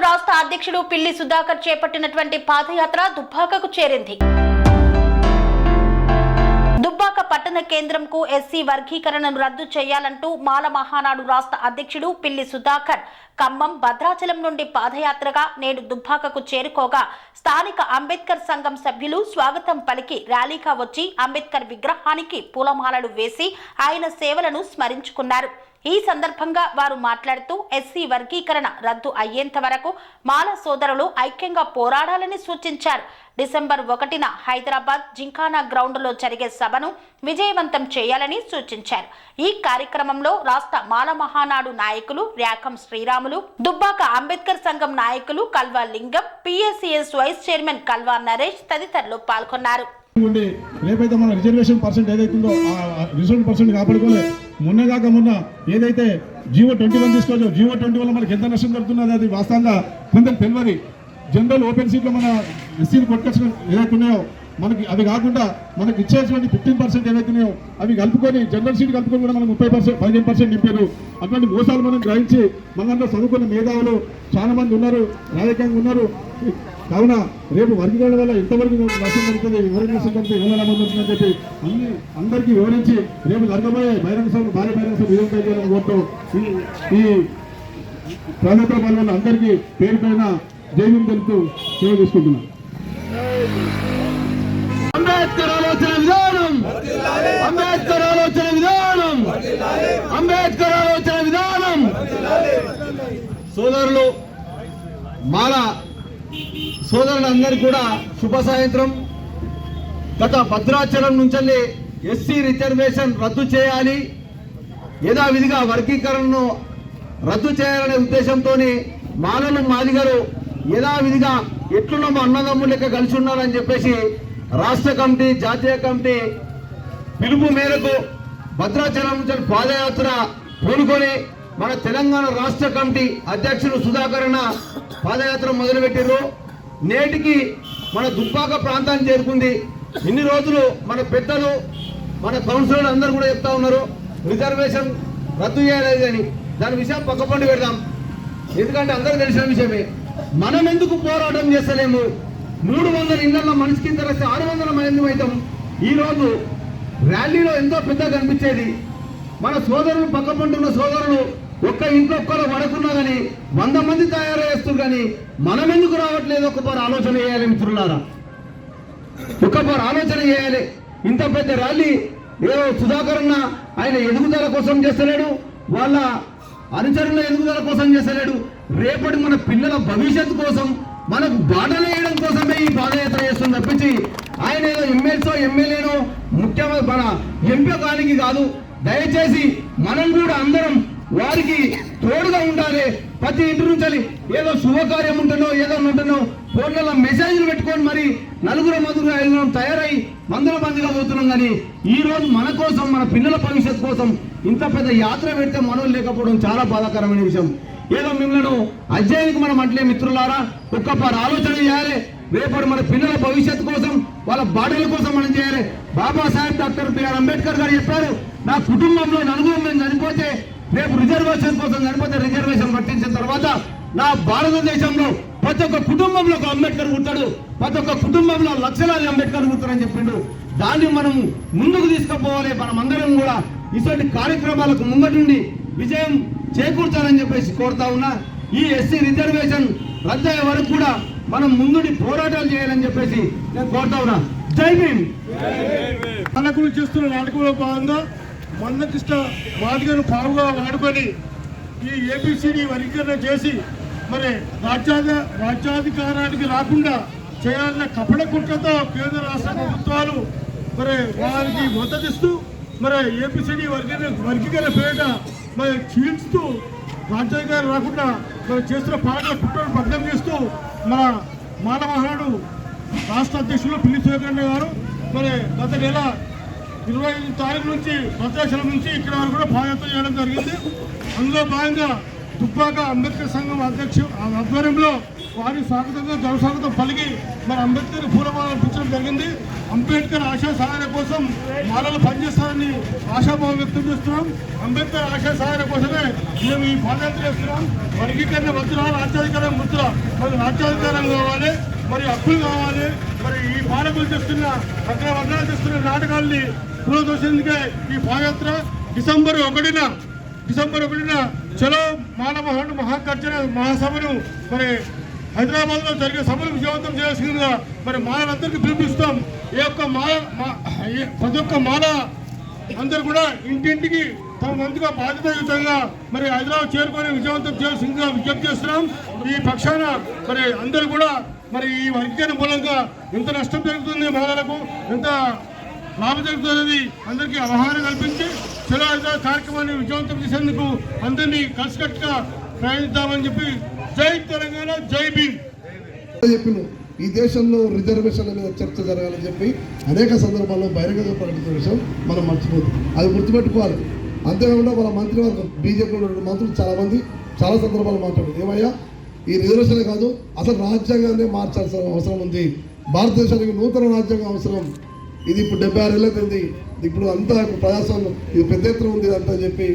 రాష్ట్ర అధ్యక్షుడు పిల్లి సుధాకర్ చేపట్టినటువంటి పాదయాత్ర దుబ్బాకకు చేరింది. దుబ్బాక పట్టణ కేంద్రంకు ఎస్సీ వర్గీకరణను రద్దు చేయాలంటూ మాల మహానాడు రాష్ట్ర అధ్యక్షుడు పిల్లి సుధాకర్ ఖమ్మం భద్రాచలం నుండి పాదయాత్రగా నేడు దుబ్బాకకు చేరుకోగా స్థానిక అంబేద్కర్ సంఘం సభ్యులు స్వాగతం పలికి ర్యాలీగా వచ్చి అంబేద్కర్ విగ్రహానికి పూలమాలలు వేసి ఆయన సేవలను స్మరించుకున్నారు. ఈ సందర్భంగా వారు మాట్లాడుతూ ఎస్సీ వర్గీకరణ రద్దు అయ్యేంత వరకు మాల సోదరులు ఐక్యంగా పోరాడాలని సూచించారు. డిసెంబర్ 1న హైదరాబాద్ జింకానా గ్రౌండ్లో జరిగే సభను విజయవంతం చేయాలని సూచించారు. ఈ కార్యక్రమంలో రాష్ట్ర మాల మహానాడు నాయకులు ర్యాకం శ్రీరాములు, దుబ్బాక అంబేద్కర్ సంఘం నాయకులు కల్వా లింగం, పిఎస్సిఎస్ వైస్ చైర్మన్ కల్వా నరేష్ తదితరులు పాల్గొన్నారు. రేపైతే మన రిజర్వేషన్ పర్సెంట్ ఏదైతుందో ఆ రిజర్వేషన్ పర్సెంట్ కాపాడుకోలే. మొన్న ఏదైతే జీవో 21 తీసుకోవచ్చు, జీవో 20 వల్ల మనకి ఎంత నష్టం జరుగుతున్నది అది వాస్తవంగా కొందరు తెలియదు. జనరల్ ఓపెన్ సీట్లో మన ఎస్సీలు కొట్టుకొచ్చిన ఏదైతున్నాయో మనకి అవి కాకుండా మనకి ఇచ్చేటువంటి 15% ఏవైతున్నాయో అవి కలుపుకొని జనరల్ సీట్ కలుపుకొని కూడా మనకు 15% నింపారు. అటువంటి మోసాలు మనం గ్రహించి మన దాంట్లో చదువుకున్న మేధావులు చాలా మంది ఉన్నారు, రాజకీయంగా ఉన్నారు. కావున రేపు వర్గీకరణ వల్ల ఎంతవరకు నష్టం జరుగుతుంది, ఎవరికి నష్టం జరుగుతుంది, ఎవరు నమ్మకం చెప్పి అందరికీ వివరించి రేపు జరగబోయే బహిరంగ సభ భారీ బహిరంగ సభ విజయం చేయాలని కోరుతూ ఈ ప్రాంతంలో పాల్గొన్న అందరికీ పేరు పైన జైలు తెలుపుతూ సేవ తీసుకుంటున్నాను. అంబేద్కర్ ఆలోచన విధానం, అంబేద్కర్ ఆలోచన విధానం, అంబేద్కర్ ఆలోచన విధానం. సోదరులు మాల సోదరులందరికీ కూడా శుభ సాయంత్రం. గత భద్రాచలం నుంచి ఎస్సీ రిజర్వేషన్ రద్దు చేయాలి, యథావిధిగా వర్గీకరణను రద్దు చేయాలనే ఉద్దేశంతో మాలలు మాదిగలు యథావిధిగా ఎట్లున్నామో అన్నదమ్ములు లెక్క కలిసి ఉండాలని చెప్పేసి రాష్ట్ర కమిటీ, జాతీయ కమిటీ పిలుపు మేరకు భద్రాచలం నుంచి పాదయాత్ర పూనుకొని మన తెలంగాణ రాష్ట్ర కమిటీ అధ్యక్షుడు సుధాకర్ పాదయాత్ర మొదలుపెట్టారు. నేటికి మన దుబ్బాక ప్రాంతాన్ని చేరుకుంది. ఇన్ని రోజులు మన పెద్దలు, మన కౌన్సిలర్లు అందరూ కూడా చెప్తా ఉన్నారు రిజర్వేషన్ రద్దు చేయలేదు అని. దాని విషయం పక్కపండి పెడదాం, ఎందుకంటే అందరూ తెలిసిన విషయమే. మనం ఎందుకు పోరాటం చేస్తలేము? 300 ఇళ్లలో మనిషికి తెలిస్తే 600 మంది అవుతాం. ఈరోజు ర్యాలీలో ఎంతో పెద్దగా కనిపించేది. మన సోదరులు పక్కపంటున్న సోదరులు ఒక్క ఇంట్లో ఒక్కరు పడకున్నా కానీ 100 మంది తయారు చేస్తారు. కానీ మనం ఎందుకు రావట్లేదు? ఒక్కపారు ఆలోచన చేయాలి మిత్రులారా, ఒక్కపారు ఆలోచన చేయాలి. ఇంత పెద్ద ర్యాలీ ఏదో సుధాకర్ అన్న ఆయన ఎదుగుదల కోసం చేస్తలేడు, వాళ్ళ అనుచరుల ఎదుగుదల కోసం చేస్తలేడు. రేపటి మన పిల్లల భవిష్యత్తు కోసం, మనకు బాటలు వేయడం కోసమే ఈ పాదయాత్ర చేస్తుంది తప్పించి ఆయన ఏదో ఎమ్మెల్యేనో ముఖ్యమైన మన ఎంపీ కానికి కాదు. దయచేసి మనం కూడా అందరం వారికి తోడుగా ఉండాలి. ప్రతి ఇంటి నుంచి ఏదో శుభకార్యం ఉంటున్నో ఏదో ఉంటున్నో ఫోన్లలో మెసేజ్లు పెట్టుకొని మరి నలుగురు 5 తయారై మందిగా పోతున్నాం. కానీ ఈ రోజు మన కోసం, మన పిల్లల భవిష్యత్తు కోసం ఇంత పెద్ద యాత్ర పెడితే మనం లేకపోవడం చాలా బాధాకరమైన విషయం. ఏదో మిమ్మల్ని అధ్యయనికి మనం అంటే మిత్రులారా ఒక్కపారు ఆలోచన చేయాలి. రేపటి మన పిల్లల భవిష్యత్తు కోసం, వాళ్ళ బాడీల కోసం మనం చేయాలి. బాబాసాహెబ్ డాక్టర్ బిఆర్ అంబేద్కర్ గారు చెప్పారు, నా కుటుంబంలో 4 మంది చనిపోతే, రేపు రిజర్వేషన్ కోసం చనిపోతే రిజర్వేషన్ పట్టించిన తర్వాత నా భారతదేశంలో ప్రతి ఒక్క కుటుంబంలో ఒక అంబేద్కర్ పుట్టాడు, ప్రతి ఒక్క కుటుంబంలో లక్షలాది అంబేద్కర్ పుట్టారని చెప్పిండు. దాన్ని మనం ముందుకు తీసుకుపోవాలి. మనం అందరం కూడా ఇటువంటి కార్యక్రమాలకు ముంగటుండి విజయం చేకూర్చాలని చెప్పేసి కోరుతా ఉన్నా. ఈ ఎస్సీ రిజర్వేషన్ రద్దయ్యే వరకు కూడా మనం ముందుని పోరాటాలు చేయాలని చెప్పేసి నేను కోరుతా ఉన్నా. జై భీమ్. నాయకులు చేస్తున్న నాటకంలో భాగంగా మందకృష్ణ మాదిగను పావుగా వాడుకొని ఈ ఏబిసిడి వర్గీకరణ చేసి మరి రాజ్యాధికారానికి రాకుండా చేయాలన్న కపట కుట్రతో కేంద్ర రాష్ట్ర ప్రభుత్వాలు మరి వారికి మద్దతిస్తూ మరి ఏబిసిడి వర్గీకరణ పేరిట మరి చీల్చుతూ రాజ్యాధికారం రాకుండా మరి చేస్తున్న పాటల కుట్రను భగ్నం చేస్తూ మన మాల మహానాడు రాష్ట్ర అధ్యక్షులు పిల్లి సుధాకర్ గారు మరి గత నెల 25 తారీఖు నుంచి భద్రాచలం నుంచి ఇక్కడ వరకు కూడా పాదయాత్ర చేయడం జరిగింది. అందులో భాగంగా దుబ్బాక అంబేద్కర్ సంఘం ఆధ్వర్యంలో వారి స్వాగతంగా జనస్వాగతం పలికి మరి అంబేద్కర్ పూలమాల అర్పించడం జరిగింది. అంబేద్కర్ ఆశయ సాధన కోసం మాలలు పనిచేస్తారని ఆశాభావం వ్యక్తం చేస్తున్నాం. అంబేద్కర్ ఆశయ సాధన కోసమే మేము ఈ పాదయాత్ర చేస్తున్నాం. వర్గీకరణ వద్దురా, రాజ్యాధికారం వద్దురా, మరి రాజ్యాధికారం కావాలి, మరి హక్కులు కావాలి. మరి ఈ పాలకులు చేస్తున్న వర్గాలు చేస్తున్న నాటకాల్ని పునరుద్ధరించేందుకే ఈ పాదయాత్ర డిసెంబర్ 1న చలో మానవ మహాగర్జన మహాసభను మరి హైదరాబాద్లో జరిగే సభను విజయవంతం చేయాల్సిందిగా మరి మాలలందరికీ పిలుపునిస్తాం. ప్రతి ఒక్క మాల అందరూ కూడా ఇంటింటికి తమ వంతుగా బాధ్యతాయుతంగా మరి హైదరాబాద్ చేరుకొని విజయవంతం చేయాల్సిందిగా విజ్ఞప్తి చేస్తున్నాం. ఈ పక్షాన మరి అందరూ కూడా మరి ఈ వర్గీకరణ మూలంగా ఎంత నష్టం జరుగుతుంది, మాలలకు ఎంత లాభం జరుగుతున్నది అందరికీ అవగాహన కల్పించి చలో హైదరాబాద్ కార్యక్రమాన్ని విజయవంతం చేసేందుకు అందరినీ కలిసికట్టుగా ప్రయాణిద్దామని చెప్పి జై తెలంగాణ, జై భీమ్ చెప్పిన ఈ దేశంలో రిజర్వేషన్ల మీద చర్చ జరగాలని చెప్పి అనేక సందర్భాల్లో బహిరంగంగా ప్రకటించిన విషయం మనం మర్చిపోతుంది. అది గుర్తుపెట్టుకోవాలి. అంతేకాకుండా మన మంత్రివర్గం బీజేపీలో ఉన్న మంత్రులు చాలామంది చాలా సందర్భాలు మాట్లాడారు. ఏమయ్యా, ఈ రిజర్వేషనే కాదు, అసలు రాజ్యాంగాన్ని మార్చాల్సిన అవసరం ఉంది. భారతదేశానికి నూతన రాజ్యాంగం అవసరం. ఇది ఇప్పుడు 76 ఏళ్ళైంది. ఇప్పుడు అంతా ప్రజాస్వామ్యం ఇది పెద్ద ఎత్తున ఉంది అంతా చెప్పి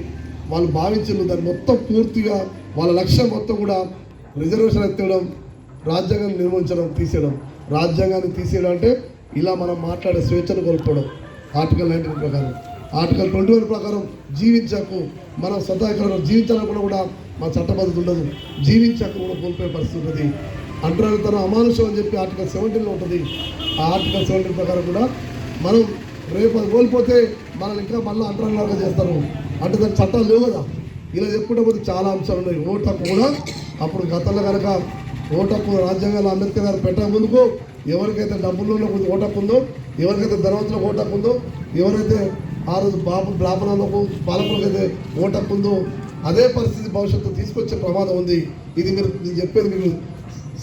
వాళ్ళు భావించారు. దాన్ని మొత్తం పూర్తిగా వాళ్ళ లక్ష్యం మొత్తం కూడా రిజర్వేషన్ ఎత్తడం, రాజ్యాంగాన్ని నిర్మించడం, తీసేయడం. రాజ్యాంగాన్ని తీసేయడం అంటే ఇలా మనం మాట్లాడే స్వేచ్ఛను కోల్పోవడం. ఆర్టికల్ 19 ప్రకారం, ఆర్టికల్ 21 ప్రకారం జీవించకు, మనం స్వతహా ఇక్కడ జీవించాలనుకున్నా కూడా మన చట్టబద్ధత ఉండదు. జీవించకు కూడా కోల్పోయే పరిస్థితి ఉంటుంది. అంటరానితనం అమానుషం అని చెప్పి ఆర్టికల్ 17లో ఉంటుంది. ఆ ఆర్టికల్ 17 ప్రకారం కూడా మనం రేపు అది కోల్పోతే మనల్ని ఇంకా మళ్ళీ అంటరానిలాగా చేస్తారు. అంటే దానికి చట్టాలు లేవు కదా. ఇలా చెప్పుకుంటే పోతే చాలా అంశాలు ఉన్నాయి. ఓటు హక్కు కూడా అప్పుడు గతంలో కనుక ఓటు హక్కు రాజ్యాంగంలో అంబేద్కర్ గారు పెట్టక ముందుకు ఎవరికైతే డబ్బుల్లో ఓటు హక్కు ఉందో, ఎవరికైతే ధనవంతులకు ఓటు హక్కు ఉందో, ఎవరైతే ఆ రోజు బ్రాహ్మణులకు పాలకులకైతే ఓటు హక్కు ఉందో అదే పరిస్థితి భవిష్యత్తు తీసుకొచ్చే ప్రమాదం ఉంది. ఇది నేను చెప్పేది మీకు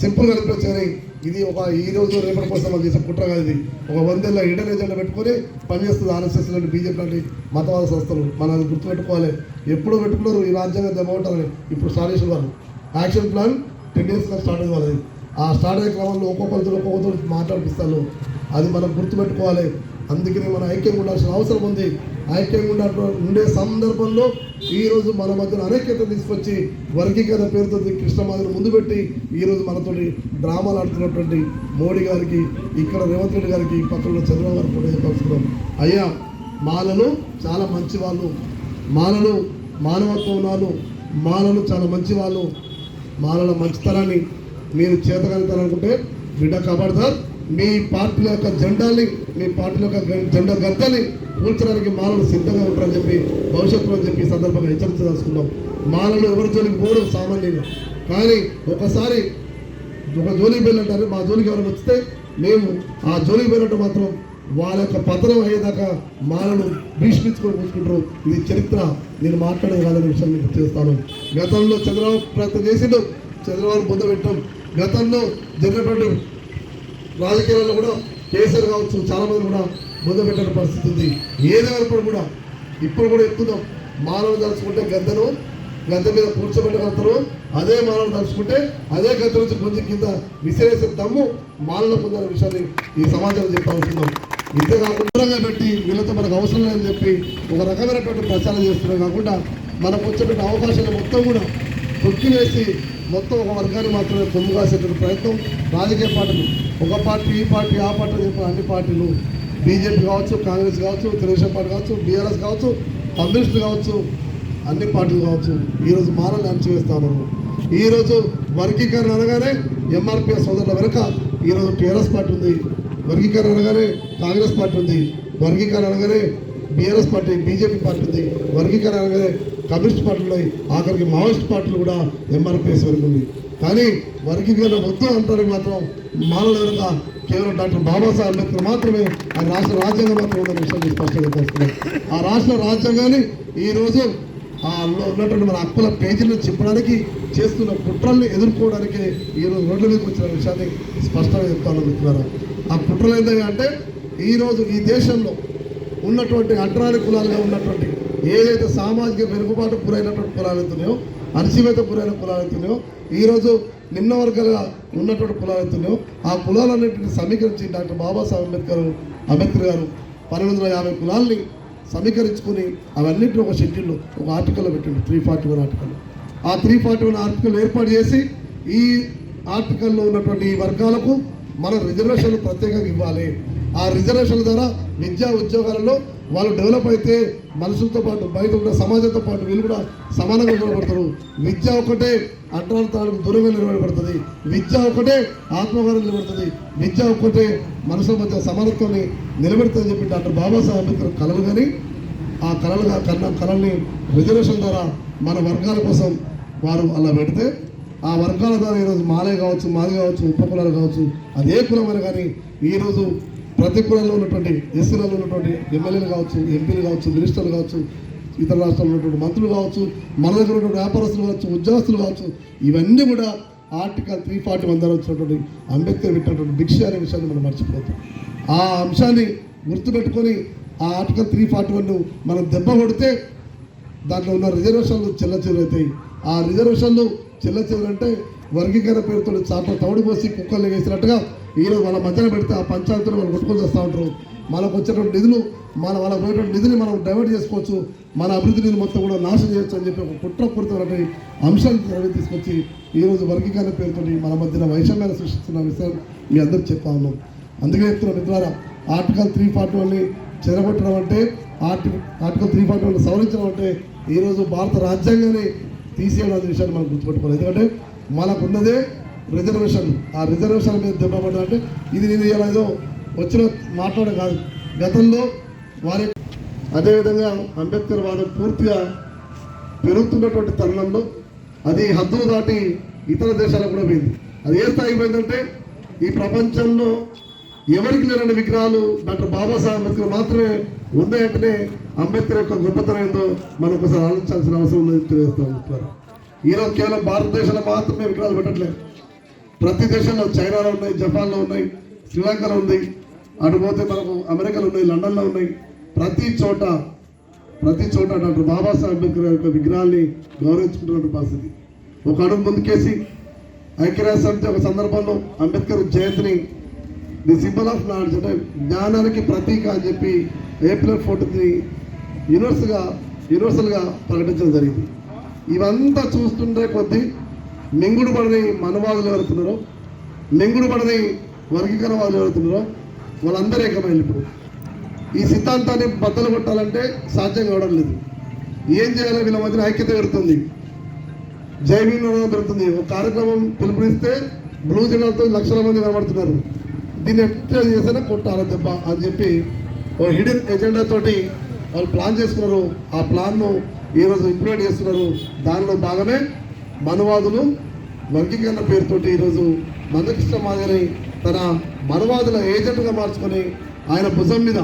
సింపుల్గా అనిపించారు. ఇది ఈ రోజు రేపటి కోసం అది చేసే కుట్ర కాదు. ఇది ఒక 100 ఏళ్ళ ఇండియన్ ఎజెండా పెట్టుకొని పనిచేస్తుంది ఆర్ఎస్ఎస్ లాంటి బీజేపీ లాంటి మతవాద సంస్థలు. మనం అది గుర్తుపెట్టుకోవాలి. ఎప్పుడో పెట్టుకున్నారు ఈ రాజ్యాంగం దెబ్బవుంటారని. ఇప్పుడు స్టార్ట్ చేసిన వాళ్ళు యాక్షన్ ప్లాన్ 10 డేస్గా స్టార్ట్ అయ్యే వాళ్ళది. ఆ స్టార్ట్ అయ్యే క్రమంలో ఒక్కొక్కరితో మాట్లాడిపిస్తారు. అది మనం గుర్తుపెట్టుకోవాలి. అందుకని మనం ఐక్యంగా ఉండాల్సిన అవసరం ఉంది. ఐక్యంగా ఉండే సందర్భంలో ఈరోజు మన మధ్యన అనేకత తీసుకొచ్చి వర్గీకరణ పేరుతో కృష్ణమాదిని ముందు పెట్టి ఈరోజు మనతో డ్రామాలు ఆడుతున్నటువంటి మోడీ గారికి, ఇక్కడ రేవంత్ రెడ్డి గారికి, పక్కన చంద్రబాబు గారు కూడా చెప్పాల్సుకున్నాం. అయ్యా, మాలలు చాలా మంచి వాళ్ళు, మాలలు మానవత్వం వాళ్ళు, మాలలు చాలా మంచి వాళ్ళు. మాలల మంచితనాన్ని మీరు చేతగలుగుతారనుకుంటే బిడ్డ ఖబర్దార్, మీ పార్టీల యొక్క జెండాని, మీ పార్టీల యొక్క జెండా గద్దల్ని కూల్చడానికి మాలలు సిద్ధంగా ఉంటారని చెప్పి భవిష్యత్తులో అని చెప్పి సందర్భంగా హెచ్చరించదలుచుకున్నాం. మాలలు ఎవరి జోలికి పోవడం సామాన్యంగా, కానీ ఒకసారి ఒక జోలికి వెళ్ళంటారు. మా జోలికి ఎవరైనా వస్తే మేము ఆ జోలికి వెళ్ళటం మాత్రం వాళ్ళ యొక్క పతనం అయ్యేదాకా మాలను భీష్మించుకొని కూర్చుంటారు. ఇది చరిత్ర, నేను మాట్లాడే కాదని విషయం మీకు చేస్తాను. గతంలో చంద్రబాబు ప్రయత్నం చేసిండు, చంద్రబాబు పొందబెట్టాం. గతంలో జరిగినటువంటి రాజకీయాల్లో కూడా కేసీఆర్ కావచ్చు, చాలామంది కూడా పొందబెట్టిన పరిస్థితి ఉంది. ఏదైనప్పుడు కూడా ఇప్పుడు కూడా చెప్తున్నాం, మానవులు తలుచుకుంటే గద్దె మీద కూర్చోబెట్టగలుగుతారు. అదే మానవులు తలుచుకుంటే అదే గద్దె నుంచి కొంచెం కింద విసిరేసే దమ్ము మానవులు పొందిన విషయాన్ని ఈ సమాజంలో చెప్పాల్సిందాం. ఇంతేకాకుండా పెట్టి వీళ్ళతో మనకు అవసరం లేదని చెప్పి ఒక రకమైనటువంటి ప్రచారం చేస్తున్నాం. కాకుండా మనకు వచ్చేటువంటి అవకాశాలు మొత్తం కూడా తొక్కివేసి మొత్తం ఒక వర్గాన్ని మాత్రమే కొమ్ము కాసేటువంటి ప్రయత్నం రాజకీయ పార్టీలు, ఒక పార్టీ ఈ పార్టీ ఆ పార్టీ చెప్పిన అన్ని పార్టీలు, బీజేపీ కావచ్చు, కాంగ్రెస్ కావచ్చు, తెలుగుదేశం పార్టీ కావచ్చు, బీఆర్ఎస్ కావచ్చు, కమ్యూనిస్టులు కావచ్చు, అన్ని పార్టీలు కావచ్చు, ఈరోజు మానవులు అణచివేస్తాము. ఈరోజు వర్గీకరణ అనగానే ఎంఆర్పీఎస్ సోదరుల వెనుక ఈరోజు టీఆర్ఎస్ పార్టీ ఉంది, వర్గీకరణ అనగానే కాంగ్రెస్ పార్టీ ఉంది, వర్గీకరణ అనగానే బీఆర్ఎస్ పార్టీ, బీజేపీ పార్టీ ఉంది, వర్గీకరణ అనగానే కమ్యూనిస్ట్ పార్టీలు ఉన్నాయి, ఆఖరికి మావోయిస్ట్ పార్టీలు కూడా ఎంఆర్పీఎస్ వరకు ఉంది. కానీ వర్గీకరణ వద్దు అంటానికి మాత్రం మానవుల వెనుక కేవలం డాక్టర్ బాబాసాహెబ్ అంబేద్కర్ మాత్రమే ఆ రాష్ట్ర రాజ్యాంగం మాత్రం ఉన్న విషయాన్ని స్పష్టంగా తెలుస్తున్నాం. ఆ రాష్ట్ర రాజ్యాంగాన్ని ఈరోజు ఉన్నటువంటి మన హక్కుల పేజీలను చెప్పడానికి చేస్తున్న కుట్రల్ని ఎదుర్కోవడానికి ఈరోజు రోడ్ల మీదకి వచ్చిన విషయాన్ని స్పష్టంగా చెప్తాను మిత్రులారా. ఆ కుట్రలు ఏంటంటే అంటే ఈరోజు ఈ దేశంలో ఉన్నటువంటి అగ్రహార కులాలుగా ఉన్నటువంటి ఏదైతే సామాజిక వెనుకబాటు గురైనటువంటి కులాలు ఉన్నాయో అణచివేత గురైన కులాలు అవుతున్నాయో, ఈరోజు నిమ్న వర్గాలుగా ఉన్నటువంటి కులాలు అవుతున్నాయో, ఆ కులాలన్నింటినీ సమీకరించి డాక్టర్ బాబాసాహెబ్ అంబేద్కర్ గారు 1250 కులాల్ని సమీకరించుకొని అవన్నింటినీ ఒక షెడ్యూల్లో ఒక ఆర్టికల్లో పెట్టిండు, 341 ఆర్టికల్. ఆ 341 ఆర్టికల్ ఏర్పాటు చేసి ఈ ఆర్టికల్లో ఉన్నటువంటి ఈ వర్గాలకు మనం రిజర్వేషన్లు ప్రత్యేకంగా ఇవ్వాలి. ఆ రిజర్వేషన్ల ద్వారా విద్యా ఉద్యోగాలలో వాళ్ళు డెవలప్ అయితే మనుషులతో పాటు బయట ఉన్న సమాజంతో పాటు వీళ్ళు కూడా సమానంగా నిలబడతారు. విద్య ఒకటే అంటరానితనానికి దూరంగా నిలబడబడుతుంది. విద్య ఒకటే ఆత్మగౌరవం నిలబడుతుంది. విద్య ఒక్కటే మనుషుల మధ్య సమానత్వాన్ని నిలబెడుతుందని చెప్పి డాక్టర్ బాబాసాహెబ్ అంబేద్కర్ కలలు కానీ ఆ కళల్ని రిజర్వేషన్ ద్వారా మన వర్గాల కోసం వారు అలా పెడితే ఆ వర్గాల ద్వారా ఈరోజు మాలే కావచ్చు, మాది కావచ్చు, ఉప కులాలు కావచ్చు, అదే కులమైన కానీ ఈరోజు ప్రతి కులంలో ఉన్నటువంటి ఎస్సీలలో ఉన్నటువంటి ఎమ్మెల్యేలు కావచ్చు, ఎంపీలు కావచ్చు, మినిస్టర్లు కావచ్చు, ఇతర రాష్ట్రాల్లో ఉన్నటువంటి మంత్రులు కావచ్చు, మన దగ్గర ఉన్నటువంటి వ్యాపారస్తులు కావచ్చు, ఉద్యోగస్తులు కావచ్చు, ఇవన్నీ కూడా ఆర్టికల్ 341 ద్వారా వచ్చినటువంటి అంబేద్కర్ పెట్టినటువంటి భిక్ష అనే విషయాన్ని మనం మర్చిపోతాం. ఆ అంశాన్ని గుర్తుపెట్టుకొని ఆ ఆర్టికల్ 341 మనం దెబ్బ కొడితే దాంట్లో ఉన్న రిజర్వేషన్లు చెల్లచెదురవుతాయి. ఆ రిజర్వేషన్లు చెల్లచెదురంటే వర్గీకరణ పేరుతో చాప తౌడు పోసి కుక్కలు వేసినట్టుగా ఈరోజు వాళ్ళ మధ్యన పెడితే ఆ పంచాయతీలు వాళ్ళు కొట్టుకొని చేస్తూ ఉంటారు. మనకు వచ్చేటువంటి నిధులు వాళ్ళకు పోయేటువంటి నిధిని మనం డైవర్ట్ చేసుకోవచ్చు, మన అభివృద్ధి నిధులు మొత్తం కూడా నాశనం చేయొచ్చు అని చెప్పి ఒక కుట్రపూరితమైనటువంటి అంశాన్ని తీసుకొచ్చి ఈరోజు వర్గీకరణ పేరుతో మన మధ్యన వైషమ్యాన్ని సృష్టిస్తున్న విషయాన్ని మీ అందరికీ చెప్తా ఉన్నాం. అందుకే చెప్తున్నాం ద్వారా ఆర్టికల్ 341ని చెరగొట్టడం అంటే ఆర్టికల్ 341 సవరించడం అంటే ఈరోజు భారత రాజ్యాంగాన్ని తీసేయడం అనే విషయాన్ని మనం గుర్తుపెట్టుకోవాలి. ఎందుకంటే మనకున్నదే రిజర్వేషన్. ఆ రిజర్వేషన్ మీద దెబ్బపడ్డాలంటే ఇది నేను ఏదో వచ్చిన మాట్లాడే కాదు. గతంలో వారి అదేవిధంగా అంబేద్కర్ వాదం పూర్తిగా పెరుగుతున్నటువంటి తరుణంలో అది హద్దులు దాటి ఇతర దేశాలకు కూడా పోయింది. అది ఏ స్థాయికి పోయిందంటే ఈ ప్రపంచంలో ఎవరికి లేని విగ్రహాలు డాక్టర్ బాబాసాహెబ్ అంబేద్కర్ మాత్రమే ఉన్నాయంటేనే అంబేద్కర్ యొక్క గొప్పతనం ఏందో మనం ఒకసారి ఆలోచించాల్సిన అవసరం ఉందని తెలియజేస్తాం. ఈరోజు కేవలం భారతదేశంలో మాత్రమే విగ్రహాలు పెట్టట్లేదు. ప్రతి దేశంలో చైనాలో ఉన్నాయి, జపాన్లో ఉన్నాయి, శ్రీలంకలో ఉంది, అటు పోతే మనకు అమెరికాలో ఉన్నాయి, లండన్లో ఉన్నాయి. ప్రతి చోట డాక్టర్ బాబాసాహెబ్ అంబేద్కర్ యొక్క విగ్రహాన్ని గౌరవించుకుంటున్న పరిస్థితి. ఒక అడుగు ముందుకేసి ఐక్యరాజ్య సమితి ఒక సందర్భంలో అంబేద్కర్ జయంతిని ది సింబల్ ఆఫ్ నాలెడ్జ్ అంటే జ్ఞానానికి ప్రతీక అని చెప్పి ఏప్రిల్ 14ని యూనివర్సల్గా ప్రకటించడం జరిగింది. ఇవంతా చూస్తుంటే కొద్దీ మింగుడు పడని మనవాదులు ఎవరుతున్నారో, మింగుడు పడని వర్గీకరణ వాళ్ళు ఎవరుతున్నారో వాళ్ళందరూ ఏకమైంది. ఇప్పుడు ఈ సిద్ధాంతాన్ని బద్దలు కొట్టాలంటే సాధ్యం కావడం లేదు. ఏం చేయాలో వీళ్ళ మధ్యన ఐక్యత పెడుతుంది, జైవీన పెడుతుంది. ఒక కార్యక్రమం పిలుపునిస్తే బ్లూ జెండాలతో లక్షల మంది కనబడుతున్నారు. దీన్ని ఎట్లా చేసినా కొట్టాలి దెబ్బ అని చెప్పి ఒక హిడెన్ ఎజెండా తోటి వాళ్ళు ప్లాన్ చేసుకున్నారు. ఆ ప్లాన్ను ఈరోజు ఇంప్లిమెంట్ చేస్తున్నారు. దానిలో భాగమే మనువాదులు వర్గీకరణ పేరుతోటి ఈరోజు మందకృష్ణ మాదిగని తన మనువాదుల ఏజెంట్గా మార్చుకొని ఆయన భుజం మీద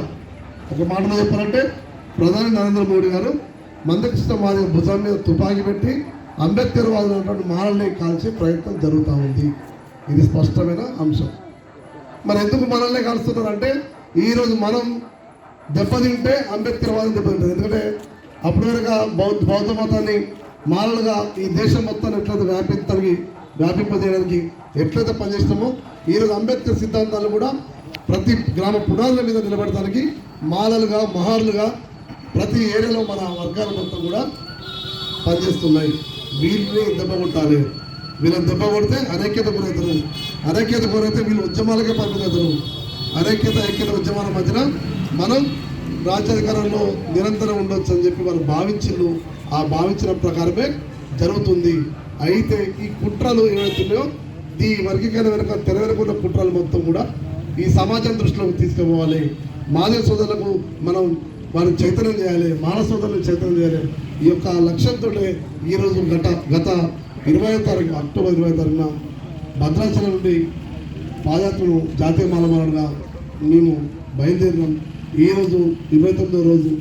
ఒక మాటలో చెప్పాలంటే ప్రధాని నరేంద్ర మోడీ గారు మందకృష్ణ మాదిగ భుజం మీద తుపాకీ పెట్టి అంబేద్కర్ వాదులు ఉన్నటువంటి మాలల్ని కాల్చే ప్రయత్నం జరుగుతూ ఉంది. ఇది స్పష్టమైన అంశం. మరి ఎందుకు మనల్ని కలుస్తున్నారంటే ఈరోజు మనం దెబ్బతింటే అంబేద్కర్ వాదం దెబ్బతింటుంది. ఎందుకంటే అప్పుడు కనుక బౌద్ధ మతాన్ని మాలలుగా ఈ దేశం మొత్తాన్ని ఎట్లయితే వ్యాపింపజేయడానికి ఎట్లయితే పనిచేస్తామో ఈరోజు అంబేద్కర్ సిద్ధాంతాలు కూడా ప్రతి గ్రామ పునాదుల మీద నిలబడటానికి మాలలుగా మహారులుగా ప్రతి ఏరియాలో మన వర్గాల మొత్తం కూడా పనిచేస్తున్నాయి. వీళ్ళని దెబ్బ కొట్టాలి. వీళ్ళని దెబ్బ కొడితే అనైక్యత గురవుతారు. అనైక్యత గురైతే వీళ్ళు ఉద్యమాలకే పరిమితవుతారు. ఐక్యత ఉద్యమాల మధ్యన మనం రాజ్యాధికారంలో నిరంతరం ఉండొచ్చు అని చెప్పి వాళ్ళు భావించిండు. ఆ భావించిన ప్రకారమే జరుగుతుంది. అయితే ఈ కుట్రలు ఏవైతున్నాయో ఈ వర్గీకరణ వెనుక తెర వెనుకున్న కుట్రలు మొత్తం కూడా ఈ సమాజం దృష్టిలోకి తీసుకుపోవాలి. మాదిగ సోదరులకు మనం వారిని చైతన్యం చేయాలి, మానవ సోదరులను చైతన్యం చేయాలి. ఈ యొక్క లక్ష్యంతో ఈరోజు గత 20వ తారీఖు అక్టోబర్ 20వ తారీఖున భద్రాచలం నుండి పాదయాత్రను జాతీయ మాలమాలగా మేము బయలుదేరినాం. ఈరోజు 29వ రోజు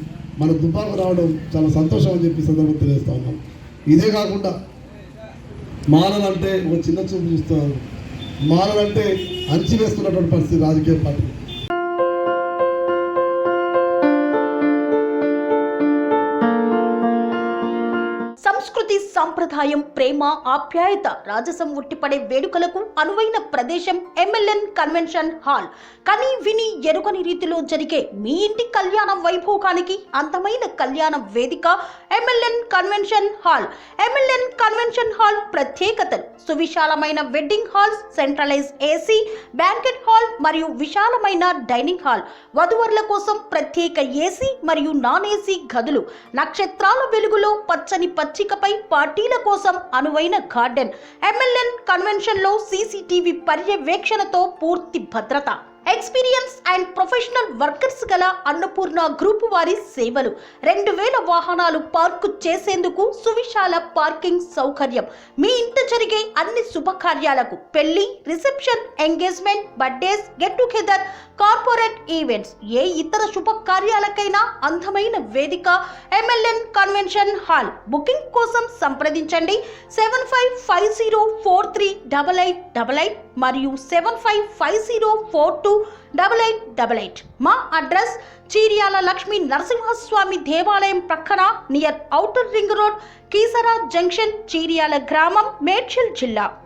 మన దుబ్బాక రావడం చాలా సంతోషం అని చెప్పి సందర్భం తెలియజేస్తూ ఉన్నాం. ఇదే కాకుండా మాలలంటే ఒక చిన్న చూపు చూస్తున్నారు. మాలలంటే అణచివేస్తున్నటువంటి పరిస్థితి రాజకీయ పార్టీ. సంస్కృతి సంస్కృతి సంప్రదాయం ప్రేమ ఆప్యాయత రాజసం ఉట్టిపడే వేడుకలకు అనువైన ప్రదేశం MLN కన్వెన్షన్ హాల్. కని విని ఎరుగని రీతిలో జరిగే మీ ఇంటి కళ్యాణ వైభోగానికి అందమైన కళ్యాణ వేదిక MLN convention hall. MLN convention hall ప్రత్యేకతలు: సువిశాలమైన wedding halls, centralise AC, banquet hall మరియు విశాలమైన డైనింగ్ హాల్, వధువరుల కోసం ప్రత్యేక AC మరియు నాన్ AC గదులు, నక్షత్రాల వెలుగులో పచ్చని పచ్చికపై పార్టీల కోసం అనువైన గార్డెన్. MLN కన్వెన్షన్ లో CCTV పర్యవేక్షణతో పూర్తి భద్రత. ఎక్స్పీరియన్స్ అండ్ ప్రొఫెషనల్ వర్కర్స్ గల అన్నపూర్ణ గ్రూప్ వారి సేవలు. 2000 వాహనాలు పార్కు చేసేందుకు సువిశాల పార్కింగ్ సౌకర్యం. మీ ఇంట జరిగే అన్ని శుభకార్యాలకు, పెళ్లి, reception, engagement, birthdays, get together, corporate events, ఏ ఇతర శుభకార్యాలకైనా అందమైన వేదిక MLN కన్వెన్షన్ హాల్. బుకింగ్ కోసం సంప్రదించండి 7550438888 మరియు 7550428888. మా అడ్రస్ చీర్యాల లక్ష్మీ నరసింహస్వామి దేవాలయం ప్రక్కన, near outer ring road, Keesara junction, Cheeryal గ్రామం, మేడ్చల్ జిల్లా.